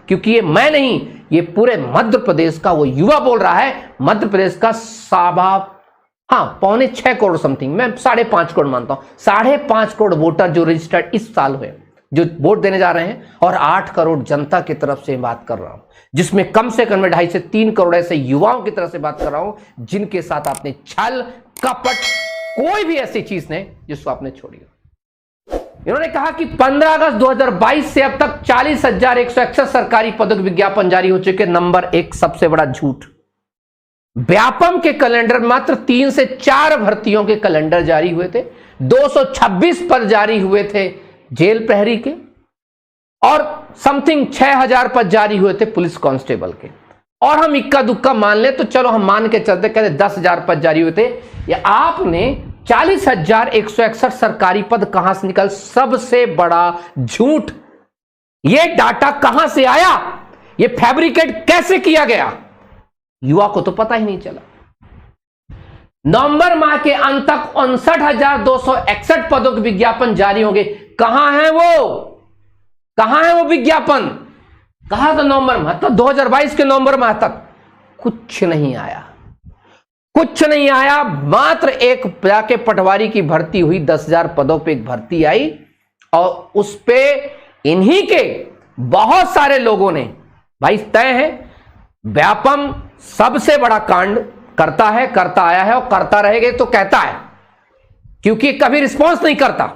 क्योंकि ये मैं नहीं, ये पूरे मध्य प्रदेश का वो युवा बोल रहा है। मध्य प्रदेश का पौने 6 करोड़ समथिंग, मैं 5.5 करोड़ मानता हूं, 5.5 करोड़ वोटर जो रजिस्टर्ड इस साल हुए, जो वोट देने जा रहे हैं, और 8 करोड़ जनता की तरफ से बात कर रहा हूं, जिसमें कम से कम 2.5 से 3 करोड़ ऐसे युवाओं की तरफ से बात कर रहा हूं जिनके साथ आपने छल कपट कोई भी ऐसी चीज नहीं जिसको आपने छोड़ी। इन्होंने कहा कि 15 अगस्त 2022 से अब तक 40,161 सरकारी पदों के विज्ञापन जारी हो चुके। नंबर 1 सबसे बड़ा झूठ, व्यापम के कैलेंडर मात्र 3 से 4 भर्तियों के कैलेंडर जारी हुए थे, 226 पद जारी हुए थे जेल प्रहरी के, और समथिंग 6,000 पद जारी हुए थे पुलिस कांस्टेबल के। और हम इक्का दुक्का मान ले तो चलो हम मान के चलते, कहते 10,000 पद जारी हुए थे। या आपने 40,161 सरकारी पद कहां से निकल? सबसे बड़ा झूठ। यह डाटा कहां से आया? यह फैब्रिकेट कैसे किया गया? युवा को तो पता ही नहीं चला। नवंबर माह के अंत तक 59,261 पदों के विज्ञापन जारी होंगे। कहां है वो? कहां है वो विज्ञापन? कहा था नवंबर माह, तो 2022 के नवंबर माह तक कुछ नहीं आया, कुछ नहीं आया। मात्र एक जाके पटवारी की भर्ती हुई, 10,000 पदों पे एक भर्ती आई, और उस पे इन्हीं के बहुत सारे लोगों ने, भाई तय है, व्यापम सबसे बड़ा कांड करता है, करता आया है और करता रहेगा तो कहता है, क्योंकि कभी रिस्पॉन्स नहीं करता।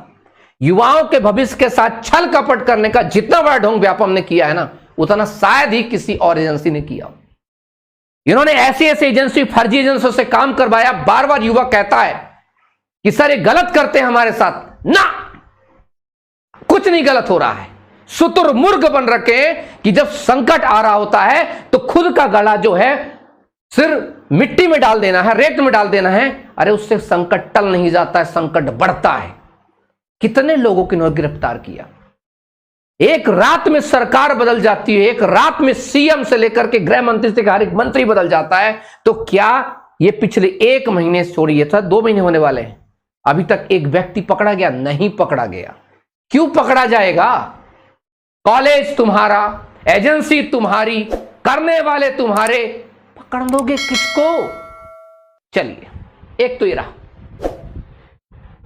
युवाओं के भविष्य के साथ छल कपट करने का जितना बड़ा ढोंग व्यापम ने किया है ना, उतना शायद ही किसी और एजेंसी ने किया। इन्होंने ऐसी ऐसी एजेंसी, फर्जी एजेंसियों से काम करवाया। बार बार युवा कहता है कि सर ये गलत करते हैं हमारे साथ। ना, कुछ नहीं गलत हो रहा है। शुतुरमुर्ग बन रखे कि जब संकट आ रहा होता है तो खुद का गला जो है सिर्फ मिट्टी में डाल देना है, रेत में डाल देना है। अरे उससे संकट टल नहीं जाता है, संकट बढ़ता है। कितने लोगों को इन्होंने गिरफ्तार किया। एक रात में सरकार बदल जाती है, एक रात में सीएम से लेकर के गृह मंत्री से हर एक मंत्री बदल जाता है। तो क्या ये पिछले 1 महीने छोड़िए था, 2 महीने होने वाले हैं, अभी तक एक व्यक्ति पकड़ा गया? नहीं पकड़ा गया। क्यों पकड़ा जाएगा? कॉलेज तुम्हारा, एजेंसी तुम्हारी, करने वाले तुम्हारे, पकड़ दोगे किसको? चलिए, एक तो ये रहा।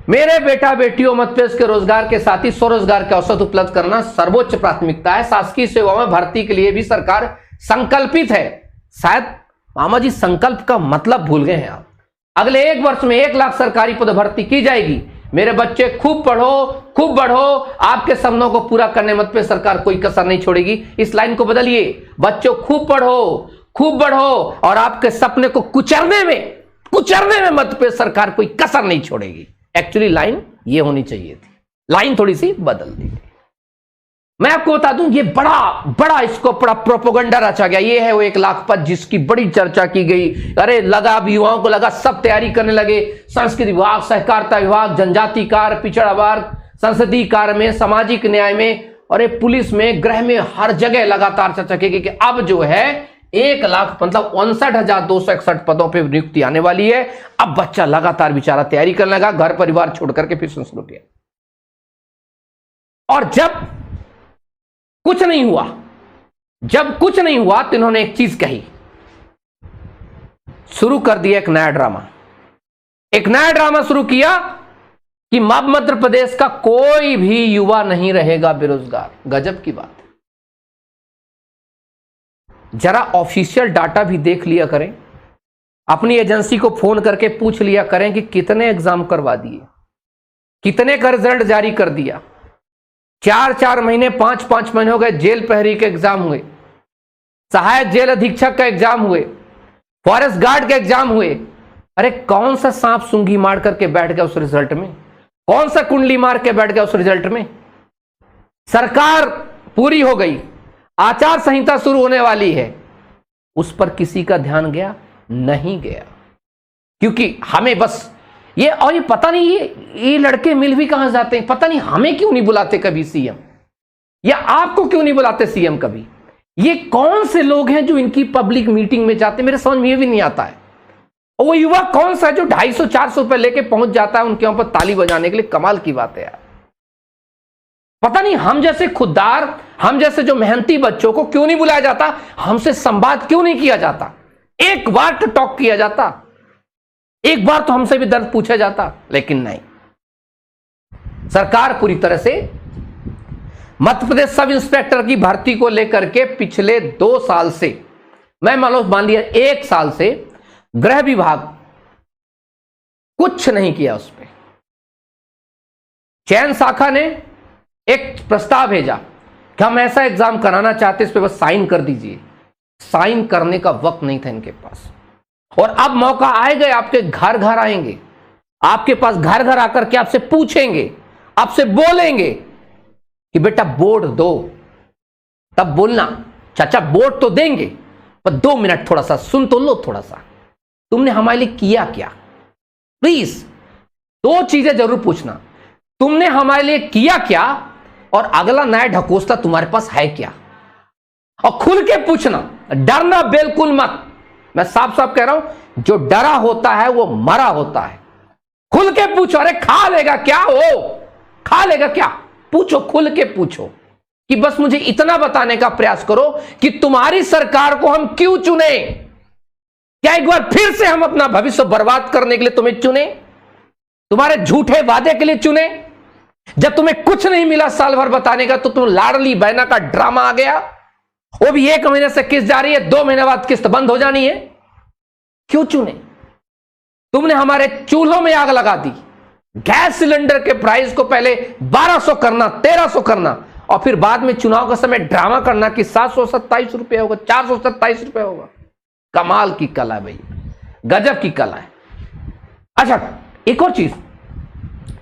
मेरे बेटा बेटियों मध्य प्रदेश के रोजगार के साथ ही स्वरोजगार के अवसर उपलब्ध करना सर्वोच्च प्राथमिकता है। शासकीय सेवाओं में भर्ती के लिए भी सरकार संकल्पित है। शायद मामा जी संकल्प का मतलब भूल गए हैं आप। अगले 1 वर्ष में 1 लाख सरकारी पद भर्ती की जाएगी। मेरे बच्चे खूब पढ़ो, खूब बढ़ो, आपके सपनों को पूरा करने मध्य प्रदेश सरकार कोई कसर नहीं छोड़ेगी। इस लाइन को बदलिए, बच्चों खूब पढ़ो, खूब बढ़ो, और आपके सपने को कुचलने में मध्य प्रदेश सरकार कोई कसर नहीं छोड़ेगी। एक्चुअली लाइन ये होनी चाहिए थी, लाइन थोड़ी सी बदल दी गई। मैं आपको बता दूं, ये बड़ा इसको बड़ा प्रोपोगंडा रचा गया। ये है वो 1 लाख पद जिसकी बड़ी चर्चा की गई। अरे लगा, अब युवाओं को लगा, सब तैयारी करने लगे। संस्कृति विभाग, सहकारिता विभाग, जनजाति कार्य, पिछड़ा वर्ग, संसदीय कार्य में, सामाजिक न्याय में, और पुलिस में, गृह में, हर जगह लगातार चर्चा की गई कि अब जो है 1 लाख मतलब 59,261 पदों पर नियुक्ति आने वाली है। अब बच्चा लगातार बेचारा तैयारी करने लगा, घर परिवार छोड़ करके फिर से शुरू किया। और जब कुछ नहीं हुआ तो इन्होंने एक चीज कही, शुरू कर दिया एक नया ड्रामा शुरू किया कि मध्य प्रदेश का कोई भी युवा नहीं रहेगा बेरोजगार। गजब की बात है। जरा ऑफिशियल डाटा भी देख लिया करें, अपनी एजेंसी को फोन करके पूछ लिया करें कि कितने एग्जाम करवा दिए, कितने का रिजल्ट जारी कर दिया। 4-4 महीने, 5-5 महीने हो गए, जेल प्रहरी के एग्जाम हुए, सहायक जेल अधीक्षक का एग्जाम हुए, फॉरेस्ट गार्ड के एग्जाम हुए। अरे कौन सा सांप सूंघी मार करके बैठ गया उस रिजल्ट में? कौन सा कुंडली मार के बैठ गया उस रिजल्ट में? सरकार पूरी हो गई, आचार संहिता शुरू होने वाली है, उस पर किसी का ध्यान गया? नहीं गया। क्योंकि हमें बस ये, और ये पता नहीं ये लड़के मिल भी कहां जाते हैं, पता नहीं हमें क्यों नहीं बुलाते कभी सीएम, या आपको क्यों नहीं बुलाते सीएम कभी। ये कौन से लोग हैं जो इनकी पब्लिक मीटिंग में जाते, मेरे समझ में ये भी नहीं आता है। और वो युवा कौन सा है जो 250-400 रुपए लेके पहुंच जाता है उनके ऊपर ताली बजाने के लिए? कमाल की बात है यार। पता नहीं हम जैसे खुददार, हम जैसे जो मेहनती बच्चों को क्यों नहीं बुलाया जाता, हमसे संवाद क्यों नहीं किया जाता, एक बार तो टॉक किया जाता, एक बार तो हमसे भी दर्द पूछा जाता, लेकिन नहीं। सरकार पूरी तरह से मध्य प्रदेश सब इंस्पेक्टर की भर्ती को लेकर के पिछले 2 साल से, मैं मान लिया 1 साल से, गृह विभाग कुछ नहीं किया उस पर। चयन शाखा ने एक प्रस्ताव भेजा कि हम ऐसा एग्जाम कराना चाहते, इस पे बस साइन कर दीजिए। साइन करने का वक्त नहीं था इनके पास। और अब मौका आएगा, आपके घर घर आएंगे, आपके पास घर घर आकर के आपसे पूछेंगे, आपसे बोलेंगे कि बेटा वोट दो। तब बोलना चाचा वोट तो देंगे, पर 2 मिनट थोड़ा सा सुन तो लो, थोड़ा सा तुमने हमारे लिए किया क्या। प्लीज 2 चीजें जरूर पूछना, तुमने हमारे लिए किया क्या, और अगला नया ढकोसला तुम्हारे पास है क्या। और खुल के पूछना, डरना बिल्कुल मत। मैं साफ साफ कह रहा हूं, जो डरा होता है वो मरा होता है। खुल के पूछो, अरे खा लेगा क्या हो, खा लेगा क्या, पूछो, खुल के पूछो। कि बस मुझे इतना बताने का प्रयास करो कि तुम्हारी सरकार को हम क्यों चुने। क्या एक बार फिर से हम अपना भविष्य बर्बाद करने के लिए तुम्हें चुने, तुम्हारे झूठे वादे के लिए चुने। जब तुम्हें कुछ नहीं मिला साल भर बताने का, तो तुम लाडली बहना का ड्रामा आ गया, वो भी 1 महीने से किस्त जारी है, 2 महीने बाद किस्त बंद हो जानी है। क्यों चुने। तुमने हमारे चूल्हों में आग लगा दी, गैस सिलेंडर के प्राइस को पहले 1200 करना, 1300 करना, और फिर बाद में चुनाव का समय ड्रामा करना कि 727 रुपए होगा, 427 रुपए होगा। कमाल की कला है भाई, गजब की कला है। अच्छा, एक और चीज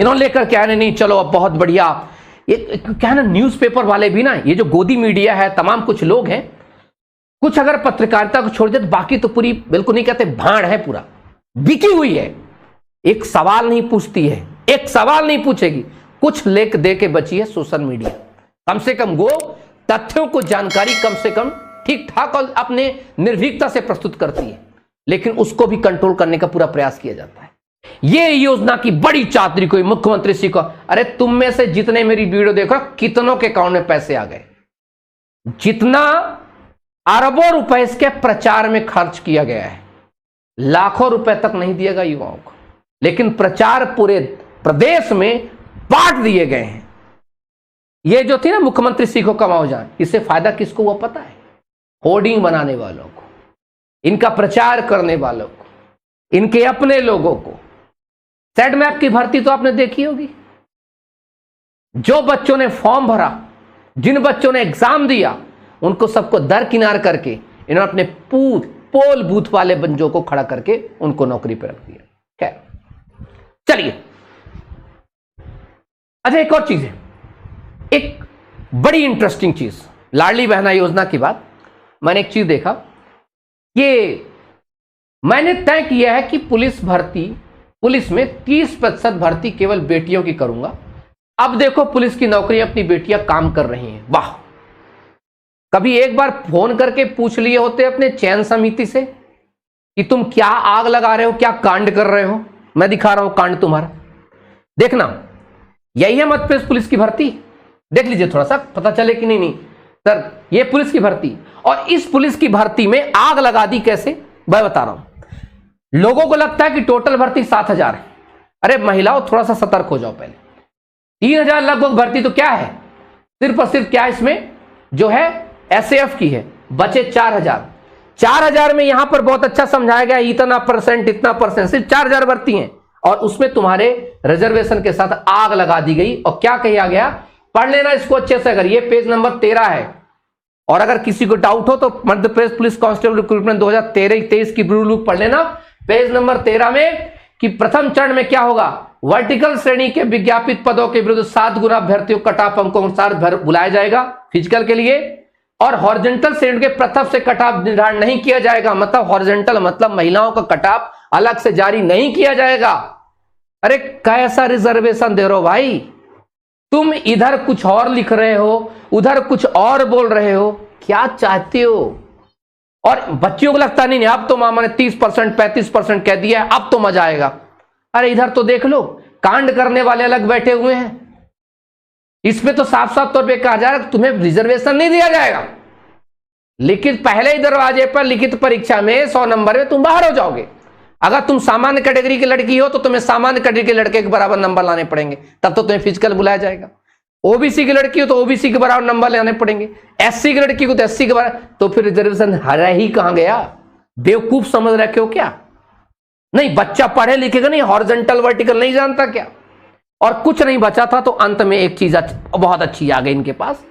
इन्होंने लेकर के आने, नहीं चलो अब बहुत बढ़िया। ये क्या है ना, न्यूज़पेपर वाले भी ना, ये जो गोदी मीडिया है, तमाम कुछ लोग हैं, कुछ अगर पत्रकारिता को छोड़ दे तो बाकी तो पूरी बिल्कुल नहीं कहते, भाड़ है, पूरा बिकी हुई है। एक सवाल नहीं पूछती है, एक सवाल नहीं पूछेगी, कुछ लेख दे के बची है सोशल मीडिया। कम से कम वो तथ्यों को जानकारी कम से कम ठीक ठाक और अपने निर्भीकता से प्रस्तुत करती है, लेकिन उसको भी कंट्रोल करने का पूरा प्रयास किया जाता है। ये योजना की बड़ी चातरी कोई मुख्यमंत्री जी को, अरे तुम में से जितने मेरी वीडियो देख रहे हो, कितनों के अकाउंट में पैसे आ गए। जितना अरबों रुपए इसके प्रचार में खर्च किया गया है, लाखों रुपए तक नहीं दिएगा युवाओं को, लेकिन प्रचार पूरे प्रदेश में बांट दिए गए हैं। ये जो थी ना मुख्यमंत्री सीखो कमाओ जाए, इससे फायदा किसको हुआ पता है? होर्डिंग बनाने वालों को, इनका प्रचार करने वालों को, इनके अपने लोगों को। सेट मैप की भर्ती तो आपने देखी होगी, जो बच्चों ने फॉर्म भरा, जिन बच्चों ने एग्जाम दिया, उनको सबको दरकिनार करके इन्होंने अपने पोल बूथ वाले बंजों को खड़ा करके उनको नौकरी पर रख दिया। खैर चलिए, अच्छा एक और चीज है, एक बड़ी इंटरेस्टिंग चीज, लाडली बहना योजना की बात। मैंने एक चीज देखा, ये मैंने तय किया है कि पुलिस में 30% भर्ती केवल बेटियों की करूंगा। अब देखो पुलिस की नौकरी अपनी बेटियां काम कर रही हैं, वाह। कभी एक बार फोन करके पूछ लिए होते अपने चयन समिति से कि तुम क्या आग लगा रहे हो, क्या कांड कर रहे हो, मैं दिखा रहा हूं कांड तुम्हारा। देखना, यही है मध्य प्रदेश पुलिस की भर्ती, देख लीजिए थोड़ा सा, पता चले कि नहीं सर ये पुलिस की भर्ती। और इस पुलिस की भर्ती में आग लगा दी कैसे, मैं बता रहा हूं। लोगों को लगता है कि टोटल भर्ती 7000 है। अरे महिलाओं थोड़ा सा सतर्क हो जाओ, पहले 3000 लगभग भर्ती तो क्या है, सिर्फ और सिर्फ क्या इसमें जो है एसएफ की है, बचे 4000। 4000 में यहां पर बहुत अच्छा समझाया गया, इतना परसेंट सिर्फ 4000 भर्ती हैं, और उसमें तुम्हारे रिजर्वेशन के साथ आग लगा दी गई। और क्या कहा गया, पढ़ लेना इसको अच्छे से, अगर ये पेज नंबर 13 है, और अगर किसी को डाउट हो तो Madhya Pradesh police constable recruitment 2023 की ब्लू लुक पढ़ लेना, पेज नंबर 13 में, कि प्रथम चरण में क्या होगा, वर्टिकल श्रेणी के विज्ञापित पदों के विरुद्ध 7 गुना अभ्यर्थियों कट ऑफ अंकों के अनुसार बुलाया जाएगा फिजिकल के लिए, और हॉरिजॉन्टल श्रेणी के प्रथम से कट ऑफ निर्धारण नहीं किया जाएगा। मतलब हॉरिजॉन्टल मतलब महिलाओं का कट ऑफ अलग से जारी नहीं किया जाएगा। अरे कैसा रिजर्वेशन दे रहे हो भाई, तुम इधर कुछ और लिख रहे हो, उधर कुछ और बोल रहे हो, क्या चाहते हो? और बच्चियों को लगता नहीं अब तो मामा ने 30% 35% कह दिया है, अब तो मजा आएगा। अरे इधर तो देख लो, कांड करने वाले अलग बैठे हुए हैं, इस पे तो साफ साफ तौर पे कहा जा रहा है तुम्हें रिजर्वेशन नहीं दिया जाएगा, लिखित पहले ही दरवाजे पर लिखित परीक्षा में 100 नंबर में तुम बाहर हो जाओगे। अगर तुम सामान्य कैटेगरी की लड़की हो तो तुम्हें सामान्य कैटेगरी के लड़के के बराबर नंबर लाने पड़ेंगे, तब तो तुम्हें फिजिकल बुलाया जाएगा। ओबीसी की लड़की हो तो ओबीसी के बराबर नंबर लाने पड़ेंगे, एससी की लड़की को तो एससी के बराबर, तो फिर रिजर्वेशन हरा ही कहां गया? बेवकूफ समझ रखे हो क्या? नहीं, बच्चा पढ़े लिखेगा नहीं, हॉरिजॉन्टल वर्टिकल नहीं जानता क्या? और कुछ नहीं बचा था तो अंत में एक चीज बहुत अच्छी आ गई इनके पास,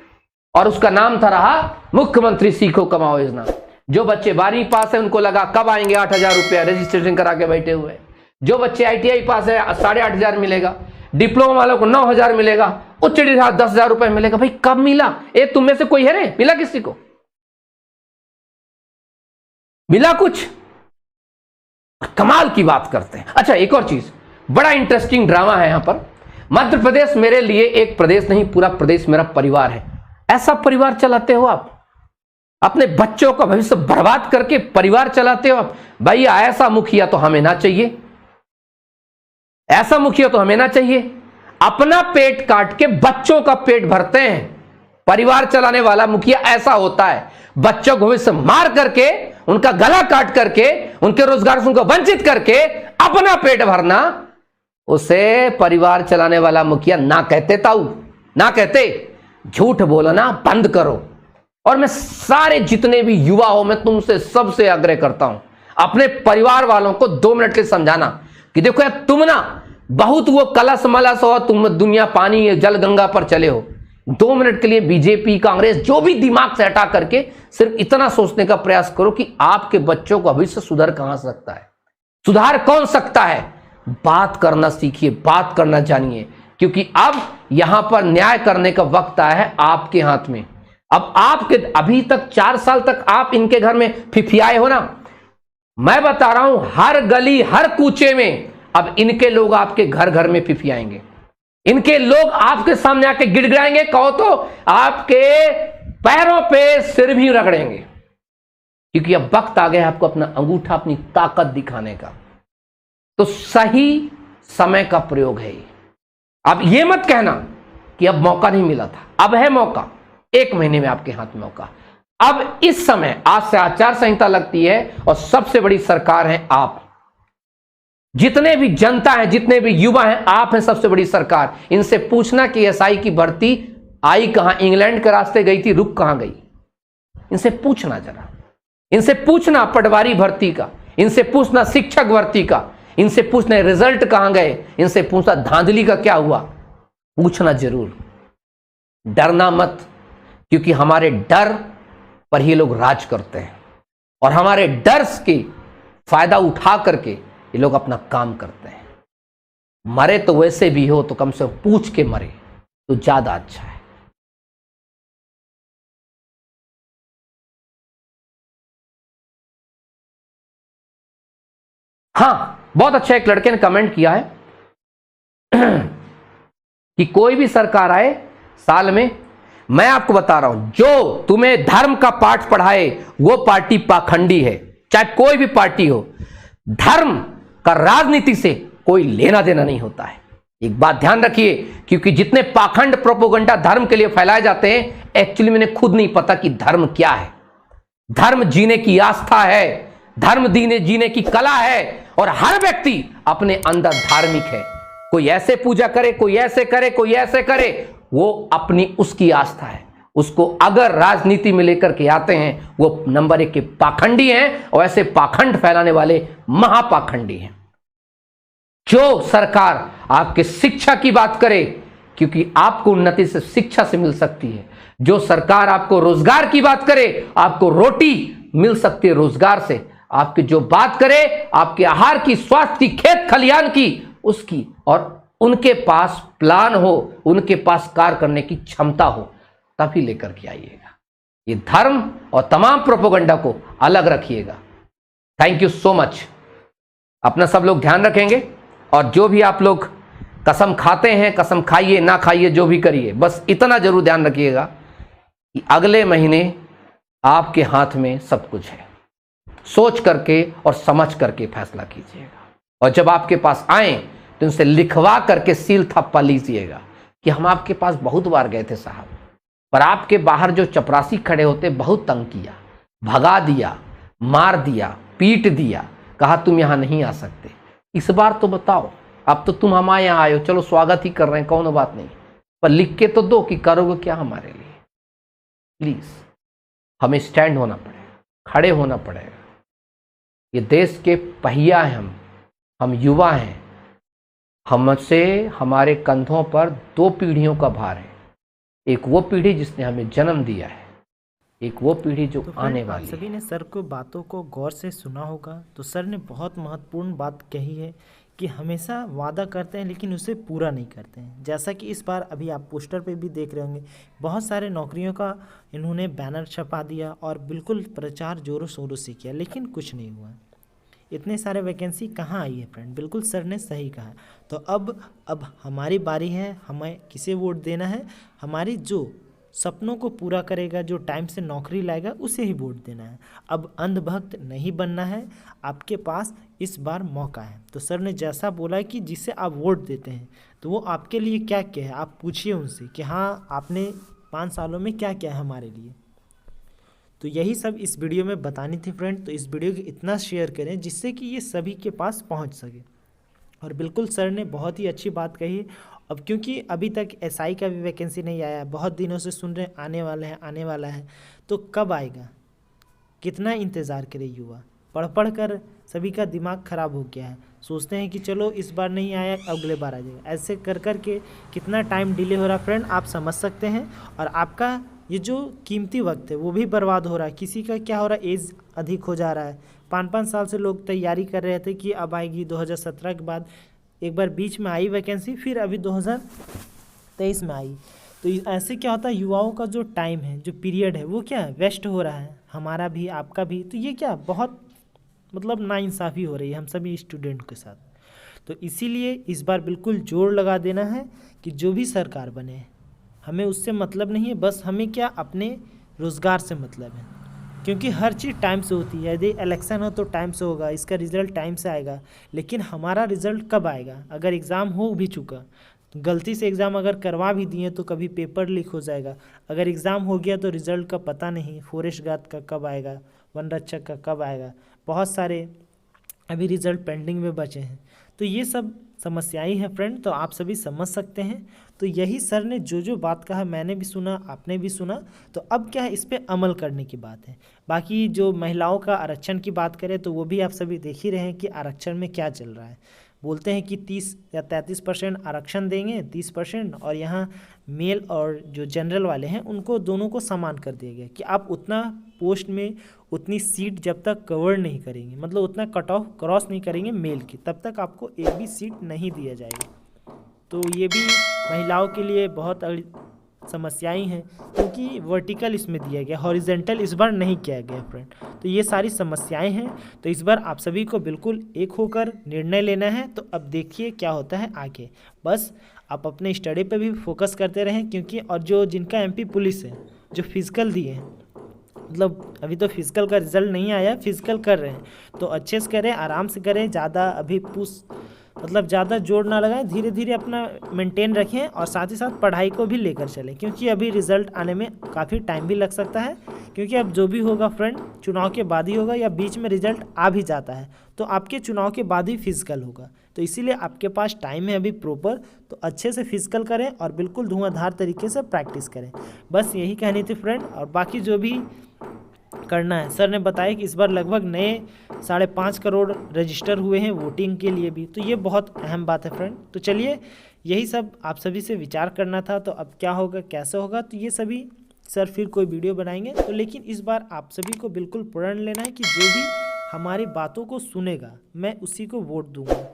और उसका नाम था रहा मुख्यमंत्री सीखो कमाओ योजना। जो बच्चे 12वीं पास है उनको लगा कब आएंगे 8,000 रुपया, रजिस्ट्रेशन करा के बैठे हुए। जो बच्चे ITI पास है 8,500 मिलेगा, डिप्लोमा वालों को 9,000 मिलेगा, उच्च डिग्री 10,000 रुपए मिलेगा। भाई कब मिला? ए तुम में से कोई है रे, मिला किसी को? मिला कुछ? कमाल की बात करते हैं। अच्छा, एक और चीज, बड़ा इंटरेस्टिंग ड्रामा है यहां पर। मध्य प्रदेश मेरे लिए एक प्रदेश नहीं, पूरा प्रदेश मेरा परिवार है। ऐसा परिवार चलाते हो आप? अपने बच्चों का भविष्य बर्बाद करके परिवार चलाते हो आप? भाई ऐसा मुखिया तो हमें ना चाहिए, ऐसा मुखिया तो हमें ना चाहिए। अपना पेट काट के बच्चों का पेट भरते हैं। परिवार चलाने वाला मुखिया ऐसा होता है, बच्चों को भविष्य मार करके, उनका गला काट करके, उनके रोजगार से उनको वंचित करके अपना पेट भरना, उसे परिवार चलाने वाला मुखिया ना कहते। ताऊ ना कहते। झूठ बोलना बंद करो। और मैं सारे जितने भी युवा हो, मैं तुमसे सबसे आग्रह करता हूं, अपने परिवार वालों को 2 मिनट के लिए समझाना कि देखो यार, तुम ना बहुत वो कलश मलस हो, तुम दुनिया पानी जल गंगा पर चले हो। 2 मिनट के लिए बीजेपी कांग्रेस जो भी दिमाग से हटा करके सिर्फ इतना सोचने का प्रयास करो कि आपके बच्चों का भविष्य सुधर कहां सकता है, सुधार कौन सकता है। बात करना सीखिए, बात करना जानिए, क्योंकि अब यहां पर न्याय करने का वक्त आया है आपके हाथ में। अब आपके अभी तक 4 साल तक आप इनके घर में फिफियाए हो ना, मैं बता रहा हूं हर गली हर कूचे में अब इनके लोग आपके घर घर में फिफियाएंगे। इनके लोग आपके सामने आके गिड़गिड़ाएंगे, कहो तो आपके पैरों पे सिर भी रगड़ेंगे, क्योंकि अब वक्त आ गया आपको अपना अंगूठा, अपनी ताकत दिखाने का। तो सही समय का प्रयोग है ये। अब ये मत कहना कि अब मौका नहीं मिला था, अब है मौका। 1 महीने में आपके हाथ में मौका। अब इस समय आज से आचार संहिता लगती है और सबसे बड़ी सरकार है आप। जितने भी जनता है, जितने भी युवा हैं, आप हैं सबसे बड़ी सरकार। इनसे पूछना कि SI की भर्ती आई कहां, इंग्लैंड के रास्ते गई थी, रुक कहां गई? इनसे पूछना जरा, इनसे पूछना पटवारी भर्ती का, इनसे पूछना शिक्षक भर्ती का, इनसे पूछना रिजल्ट कहां गए, इनसे पूछना धांधली का क्या हुआ। पूछना जरूर, डरना मत, क्योंकि हमारे डर पर ही लोग राज करते हैं और हमारे डर के फायदा उठा करके ये लोग अपना काम करते हैं। मरे तो वैसे भी हो तो कम से कम पूछ के मरे तो ज्यादा अच्छा है। हाँ, बहुत अच्छा एक लड़के ने कमेंट किया है कि कोई भी सरकार आए साल में, मैं आपको बता रहा हूं, जो तुम्हें धर्म का पाठ पढ़ाए वो पार्टी पाखंडी है, चाहे कोई भी पार्टी हो। धर्म का राजनीति से कोई लेना देना नहीं होता है। एक बात ध्यान रखिए, क्योंकि जितने पाखंड प्रोपोगंडा धर्म के लिए फैलाए जाते हैं, एक्चुअली मैंने खुद नहीं पता कि धर्म क्या है। धर्म जीने की आस्था है, धर्म जीने की कला है, और हर व्यक्ति अपने अंदर धार्मिक है। कोई ऐसे पूजा करे, कोई ऐसे करे, कोई ऐसे करे, वो अपनी उसकी आस्था है। उसको अगर राजनीति में लेकर के आते हैं, वो नंबर 1 के पाखंडी हैं, और ऐसे पाखंड फैलाने वाले महापाखंडी हैं। जो सरकार आपके शिक्षा की बात करे, क्योंकि आपको उन्नति से शिक्षा से मिल सकती है। जो सरकार आपको रोजगार की बात करे, आपको रोटी मिल सकती है रोजगार से। आपकी जो बात करे आपके आहार की, स्वास्थ्य की, खेत खलियान की, उसकी, और उनके पास प्लान हो, उनके पास कार्य करने की क्षमता हो, तभी लेकर के आइएगा। ये धर्म और तमाम प्रोपोगंडा को अलग रखिएगा। Thank you so much. अपना सब लोग ध्यान रखेंगे, और जो भी आप लोग कसम खाते हैं, कसम खाइए ना खाइए, जो भी करिए, बस इतना जरूर ध्यान रखिएगा कि अगले महीने आपके हाथ में सब कुछ है। सोच करके और समझ करके फैसला कीजिएगा, और जब आपके पास आए तो उनसे लिखवा करके सील थप्पा लीजिएगा, कि हम आपके पास बहुत बार गए थे साहब, पर आपके बाहर जो चपरासी खड़े होते बहुत तंग किया, भगा दिया, मार दिया, पीट दिया, कहा तुम यहाँ नहीं आ सकते। इस बार तो बताओ, अब तो तुम हमारे यहाँ आए हो, चलो स्वागत ही कर रहे हैं, कौन बात नहीं, पर लिख के तो दो कि करोगे क्या हमारे लिए। प्लीज हमें स्टैंड होना पड़ेगा, खड़े होना पड़ेगा। ये देश के पहिया हैं हम युवा हैं, हमसे हमारे कंधों पर 2 पीढ़ियों का भार है। एक वो पीढ़ी जिसने हमें जन्म दिया है, एक वो पीढ़ी जो आने वाली है। सभी ने सर को बातों को गौर से सुना होगा, तो सर ने बहुत महत्वपूर्ण बात कही है कि हमेशा वादा करते हैं लेकिन उसे पूरा नहीं करते हैं। जैसा कि इस बार अभी आप पोस्टर पे भी देख रहे होंगे, बहुत सारे नौकरियों का इन्होंने बैनर छपा दिया और बिल्कुल प्रचार जोरों शोरों से किया, लेकिन कुछ नहीं हुआ। इतने सारे वैकेंसी कहाँ आई है फ्रेंड, बिल्कुल सर ने सही कहा। तो अब हमारी बारी है, हमें किसे वोट देना है। हमारी जो सपनों को पूरा करेगा, जो टाइम से नौकरी लाएगा, उसे ही वोट देना है। अब अंधभक्त नहीं बनना है, आपके पास इस बार मौका है। तो सर ने जैसा बोला कि जिसे आप वोट देते हैं तो वो आपके लिए क्या क्या है, आप पूछिए उनसे कि हाँ आपने 5 सालों में क्या क्या है हमारे लिए। तो यही सब इस वीडियो में बतानी थी फ्रेंड। तो इस वीडियो को इतना शेयर करें जिससे कि ये सभी के पास पहुंच सके। और बिल्कुल सर ने बहुत ही अच्छी बात कही। अब क्योंकि अभी तक एसआई का भी वैकेंसी नहीं आया है, बहुत दिनों से सुन रहे आने वाला है, तो कब आएगा, कितना इंतज़ार करे युवा। पढ़ कर सभी का दिमाग ख़राब हो गया है, सोचते हैं कि चलो इस बार नहीं आया अगले बार आ जाएगा। ऐसे कर के कितना टाइम डिले हो रहा है फ्रेंड, आप समझ सकते हैं। और आपका ये जो कीमती वक्त है वो भी बर्बाद हो रहा है। किसी का क्या हो रहा है, एज अधिक हो जा रहा है। 5-5 साल से लोग तैयारी कर रहे थे कि अब आएगी, 2017 के बाद एक बार बीच में आई वैकेंसी, फिर अभी 2023 में आई। तो ऐसे क्या होता है, युवाओं का जो टाइम है, जो पीरियड है, वो क्या है, वेस्ट हो रहा है, हमारा भी आपका भी। तो ये क्या बहुत मतलब नाइंसाफ़ी हो रही है हम सभी स्टूडेंट के साथ। तो इसीलिए इस बार बिल्कुल जोर लगा देना है कि जो भी सरकार बने, हमें उससे मतलब नहीं है, बस हमें क्या अपने रोज़गार से मतलब है। क्योंकि हर चीज़ टाइम से होती है, यदि इलेक्शन हो तो टाइम से होगा, इसका रिज़ल्ट टाइम से आएगा। लेकिन हमारा रिज़ल्ट कब आएगा, अगर एग्ज़ाम हो भी चुका, गलती से एग्ज़ाम अगर करवा भी दिए तो कभी पेपर लीक हो जाएगा। अगर एग्ज़ाम हो गया तो रिज़ल्ट का पता नहीं, फॉरेस्ट गार्ड का कब आएगा, वन रक्षक का कब आएगा, बहुत सारे अभी रिज़ल्ट पेंडिंग में बचे हैं। तो ये सब समस्याएं हैं फ्रेंड, तो आप सभी समझ सकते हैं। तो यही सर ने जो बात कहा, मैंने भी सुना, आपने भी सुना। तो अब क्या है, इस पे अमल करने की बात है। बाकी जो महिलाओं का आरक्षण की बात करें तो वो भी आप सभी देख ही रहे हैं कि आरक्षण में क्या चल रहा है। बोलते हैं कि 30 या 33% आरक्षण देंगे, 30%, और यहाँ मेल और जो जनरल वाले हैं उनको दोनों को समान कर दिया गया कि आप उतना पोस्ट में उतनी सीट जब तक कवर नहीं करेंगे, मतलब उतना कट ऑफ क्रॉस नहीं करेंगे मेल की, तब तक आपको एक भी सीट नहीं दिया जाएगा। तो ये भी महिलाओं के लिए बहुत समस्याएं हैं, क्योंकि वर्टिकल इसमें दिया गया, हॉरिजेंटल इस बार नहीं किया गया फ्रेंड। तो ये सारी समस्याएं हैं। तो इस बार आप सभी को बिल्कुल एक होकर निर्णय लेना है। तो अब देखिए क्या होता है आगे, बस आप अपने स्टडी पे भी फोकस करते रहें। क्योंकि और जो जिनका एमपी पुलिस है, जो फिजिकल दिए हैं, मतलब अभी तो फिजिकल का रिजल्ट नहीं आया, फिजिकल कर रहे हैं, तो अच्छे से करें, आराम से करें, ज़्यादा अभी मतलब ज़्यादा जोर ना लगाएं, धीरे धीरे अपना मेंटेन रखें और साथ ही साथ पढ़ाई को भी लेकर चलें। क्योंकि अभी रिज़ल्ट आने में काफ़ी टाइम भी लग सकता है। क्योंकि अब जो भी होगा फ्रेंड, चुनाव के बाद ही होगा, या बीच में रिज़ल्ट आ भी जाता है तो आपके चुनाव के बाद ही फिजिकल होगा। तो इसीलिए आपके पास टाइम है अभी प्रॉपर, तो अच्छे से फिजिकल करें और बिल्कुल धुआंधार तरीके से प्रैक्टिस करें। बस यही कहनी थी फ्रेंड। और बाकी जो भी करना है, सर ने बताया कि इस बार लगभग नए 5.5 करोड़ रजिस्टर हुए हैं वोटिंग के लिए भी। तो ये बहुत अहम बात है फ्रेंड। तो चलिए, यही सब आप सभी से विचार करना था। तो अब क्या होगा, कैसे होगा, तो ये सभी सर फिर कोई वीडियो बनाएंगे। तो लेकिन इस बार आप सभी को बिल्कुल प्रण लेना है कि जो भी हमारी बातों को सुनेगा मैं उसी को वोट दूंगा।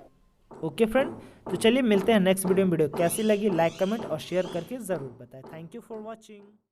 ओके फ्रेंड, तो चलिए मिलते हैं नेक्स्ट वीडियो में। वीडियो कैसी लगी लाइक, कमेंट और शेयर करके ज़रूर बताएं। Thank you for watching.